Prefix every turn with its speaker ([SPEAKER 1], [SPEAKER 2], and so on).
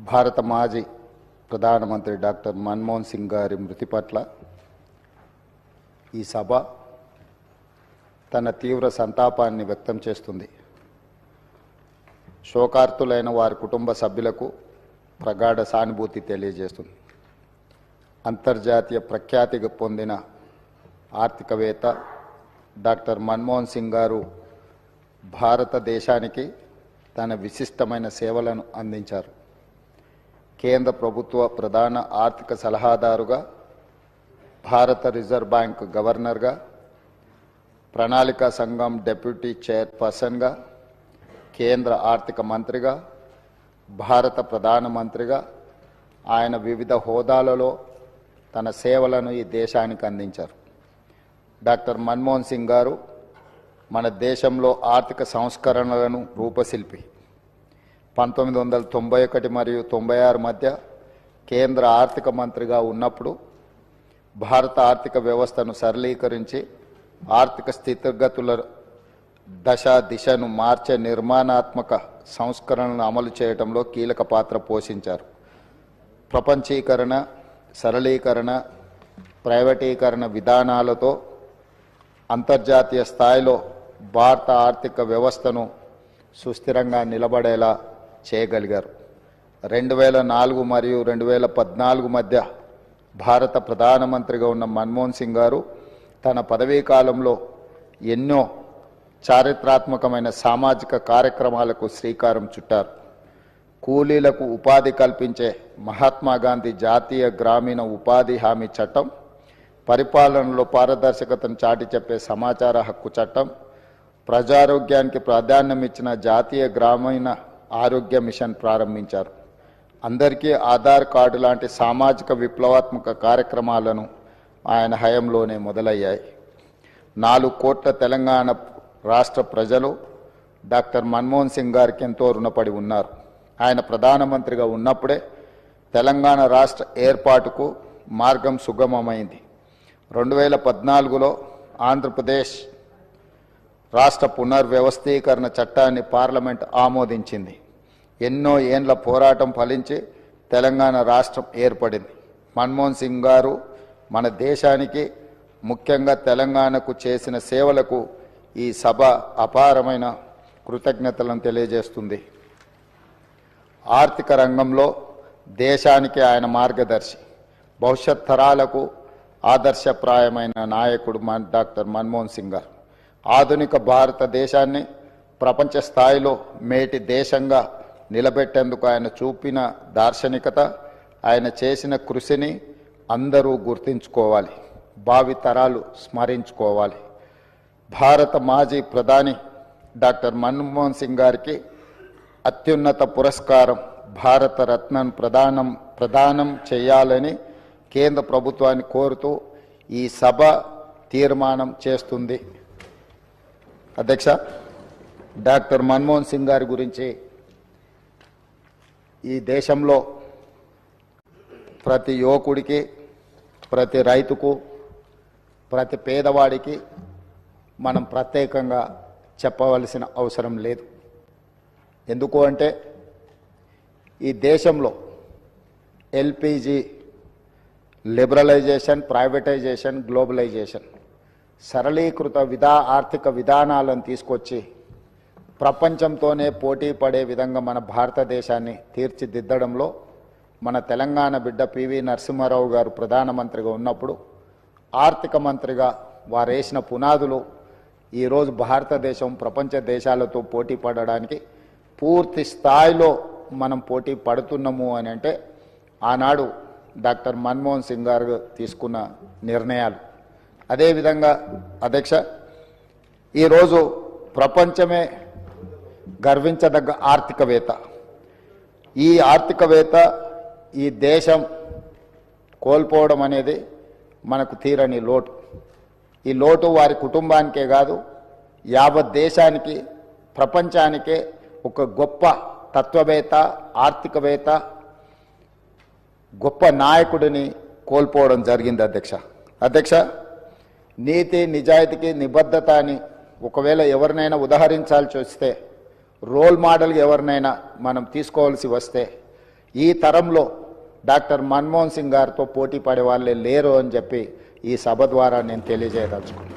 [SPEAKER 1] భారత మాజీ ప్రధానమంత్రి డాక్టర్ మన్మోహన్ సింగ్ గారి మృతి పట్ల ఈ సభ తన తీవ్ర సంతాపాన్ని వ్యక్తం చేస్తుంది. శోకార్తులైన వారి కుటుంబ సభ్యులకు ప్రగాఢ సానుభూతి తెలియజేస్తుంది. అంతర్జాతీయ ప్రఖ్యాతి పొందిన ఆర్థికవేత్త డాక్టర్ మన్మోహన్ సింగ్ గారు భారతదేశానికి తన విశిష్టమైన సేవలను అందించారు. కేంద్ర ప్రభుత్వ ప్రధాన ఆర్థిక సలహాదారుగా, భారత రిజర్వ్ బ్యాంక్ గవర్నర్గా, ప్రణాళికా సంఘం డెప్యూటీ చైర్పర్సన్గా, కేంద్ర ఆర్థిక మంత్రిగా, భారత ప్రధానమంత్రిగా ఆయన వివిధ హోదాలలో తన సేవలను ఈ దేశానికి అందించారు. డాక్టర్ మన్మోహన్ సింగ్ గారు మన దేశంలో ఆర్థిక సంస్కరణలను రూపశిల్పి. 1991 మరియు 96 మధ్య కేంద్ర ఆర్థిక మంత్రిగా ఉన్నప్పుడు భారత ఆర్థిక వ్యవస్థను సరళీకరించి ఆర్థిక స్థితిగతుల దిశను మార్చే నిర్మాణాత్మక సంస్కరణలను అమలు చేయడంలో కీలక పాత్ర పోషించారు. ప్రపంచీకరణ, సరళీకరణ, ప్రైవేటీకరణ విధానాలతో అంతర్జాతీయ స్థాయిలో భారత ఆర్థిక వ్యవస్థను సుస్థిరంగా నిలబడేలా చేయగలిగారు. 2004 మరియు 2014 మధ్య భారత ప్రధానమంత్రిగా ఉన్న మన్మోహన్ సింగ్ గారు తన పదవీ కాలంలో ఎన్నో చారిత్రాత్మకమైన సామాజిక కార్యక్రమాలకు శ్రీకారం చుట్టారు. కూలీలకు ఉపాధి కల్పించే మహాత్మా గాంధీ జాతీయ గ్రామీణ ఉపాధి హామీ చట్టం, పరిపాలనలో పారదర్శకతను చాటి చెప్పే సమాచార హక్కు చట్టం, ప్రజారోగ్యానికి ప్రాధాన్యం ఇచ్చిన జాతీయ గ్రామీణ ఆరోగ్య మిషన్ ప్రారంభించారు. అందరికీ ఆధార్ కార్డు లాంటి సామాజిక విప్లవాత్మక కార్యక్రమాలను ఆయన హయాంలోనే మొదలయ్యాయి. 4 కోట్ల తెలంగాణ రాష్ట్ర ప్రజలు డాక్టర్ మన్మోహన్ సింగ్ గారికి ఎంతో రుణపడి ఉన్నారు. ఆయన ప్రధానమంత్రిగా ఉన్నప్పుడే తెలంగాణ రాష్ట్ర ఏర్పాటుకు మార్గం సుగమమైంది. 2014లో ఆంధ్రప్రదేశ్ రాష్ట్ర పునర్వ్యవస్థీకరణ చట్టాన్ని పార్లమెంట్ ఆమోదించింది. ఎన్నో ఏండ్ల పోరాటం ఫలించి తెలంగాణ రాష్ట్రం ఏర్పడింది. మన్మోహన్ సింగ్ గారు మన దేశానికి, ముఖ్యంగా తెలంగాణకు చేసిన సేవలకు ఈ సభ అపారమైన కృతజ్ఞతలను తెలియజేస్తుంది. ఆర్థిక రంగంలో దేశానికి ఆయన మార్గదర్శి, భవిష్యత్ తరాలకు ఆదర్శప్రాయమైన నాయకుడు డాక్టర్ మన్మోహన్ సింగ్ గారు. ఆధునిక భారతదేశాన్ని ప్రపంచ స్థాయిలో మేటి దేశంగా నిలబెట్టేందుకు ఆయన చూపిన దార్శనికత, ఆయన చేసిన కృషిని అందరూ గుర్తుంచుకోవాలి, భావి తరాలు స్మరించుకోవాలి. భారత మాజీ ప్రధాని డాక్టర్ మన్మోహన్ సింగ్ గారికి అత్యున్నత పురస్కారం భారత రత్నను ప్రదానం చేయాలని కేంద్ర ప్రభుత్వాన్ని కోరుతూ ఈ సభ తీర్మానం చేస్తుంది. అధ్యక్ష, డాక్టర్ మన్మోహన్ సింగ్ గారి గురించి ఈ దేశంలో ప్రతి యువకుడికి, ప్రతి రైతుకు, ప్రతి పేదవాడికి మనం ప్రత్యేకంగా చెప్పవలసిన అవసరం లేదు. ఎందుకు అంటే ఈ దేశంలో ఎల్పిజి లిబరలైజేషన్, ప్రైవేటైజేషన్, గ్లోబలైజేషన్ సరళీకృత ఆర్థిక విధానాలను తీసుకొచ్చి ప్రపంచంతోనే పోటీ పడే విధంగా మన భారతదేశాన్ని తీర్చిదిద్దడంలో మన తెలంగాణ బిడ్డ పివి నరసింహారావు గారు ప్రధానమంత్రిగా ఉన్నప్పుడు ఆర్థిక మంత్రిగా వారు వేసిన పునాదులు ఈరోజు భారతదేశం ప్రపంచ దేశాలతో పోటీ పడడానికి పూర్తి స్థాయిలో మనం పోటీ పడుతున్నాము అని అంటే ఆనాడు డాక్టర్ మన్మోహన్ సింగ్ గారు తీసుకున్న నిర్ణయాలు. అదేవిధంగా అధ్యక్ష, ఈరోజు ప్రపంచమే గర్వించదగ్గ ఆర్థికవేత్త, ఈ ఆర్థికవేత్త ఈ దేశం కోల్పోవడం అనేది మనకు తీరని లోటు. ఈ లోటు వారి కుటుంబానికే కాదు, యావత్ దేశానికి, ప్రపంచానికే ఒక గొప్ప తత్వవేత్త, ఆర్థికవేత్త, గొప్ప నాయకుడిని కోల్పోవడం జరిగింది. అధ్యక్ష, నీతి, నిజాయితీకి, నిబద్ధత అని ఒకవేళ ఎవరినైనా ఉదాహరించాల్సి వస్తే, రోల్ మోడల్గా ఎవరినైనా మనం తీసుకోవాల్సి వస్తే ఈ తరంలో డాక్టర్ మన్మోహన్ సింగ్ గారితో పోటీ పడే వాళ్ళే లేరు అని చెప్పి ఈ సభ ద్వారా నేను తెలియజేయదలుచుకున్నాను.